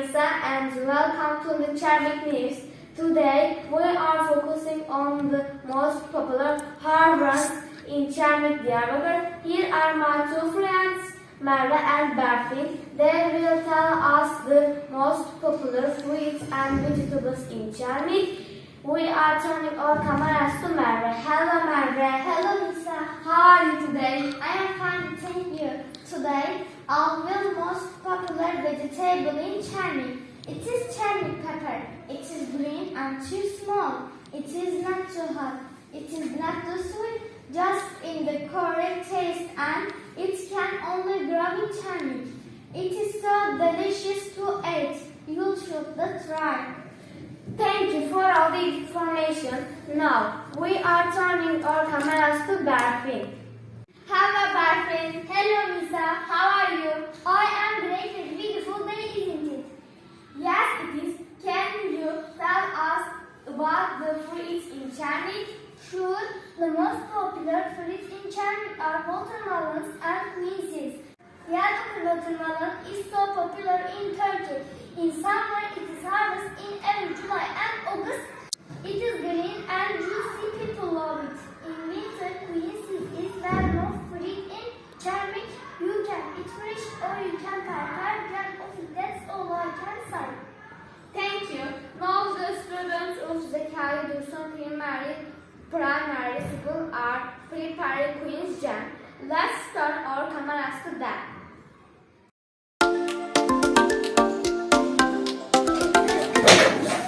Lisa and welcome to the Chermik News. Today we are focusing on the most popular hair brands in Chermik Diyarbakır. Here are my two friends, Merve and Berfin. They will tell us the most popular fruits and vegetables in Chermik. We are turning our cameras to Merve. Hello Merve. Hello Lisa. How are you today? I am fine, thank you. Today, I will most popular vegetable in Chermik. It is Chermik pepper. It is green and too small. It is not too hot. It is not too sweet, just in the correct taste, and it can only grow in Chermik. It is so delicious to eat. You should try. Thank you for all the information. Now, we are turning our cameras to Berfin. Hello Berfin. Hello Lisa, how are you? I am great. It's a beautiful day, isn't it? Yes, it is. Can you tell us about the fruits in Chermik? Sure, the most popular fruits in Chermik are watermelons and quinces. Diyarbakır watermelon is so popular in Turkey. In summer, it is harvested in every July and August. It is green and juicy. People love it. In winter, quinces is well-known fruit in Chermik. You can eat fresh or you can prepare them off. That's all I can say. Thank you. Now the students of Zekai, Dursun primary school are preparing Queen's Jam. Let's turn our cameras to them.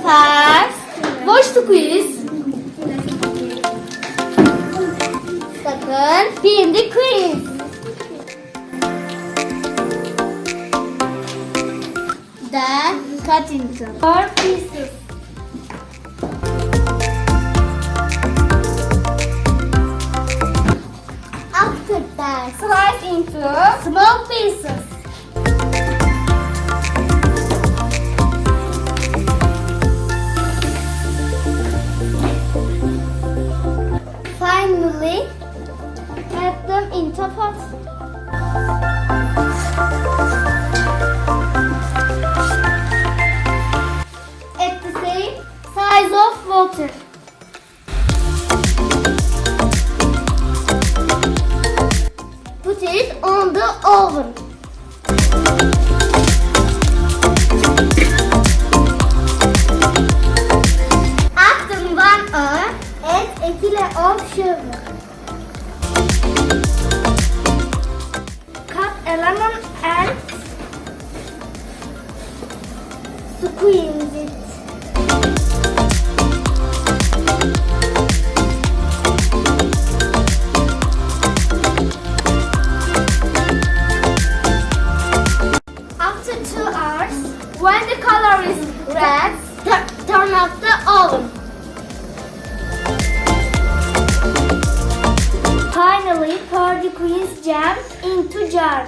First, wash the quiz. Second, pin the quiz. Then, cut into 4 pieces. After that, slice into small pieces. Finally, add them into pot. At the same size of water. Put it on the oven. After 1 hour, add a kilo of sugar. Cut a lemon and squeeze it. After 2 hours, when the color is red, turn off the oven. Finally, pour the quince jam into jar.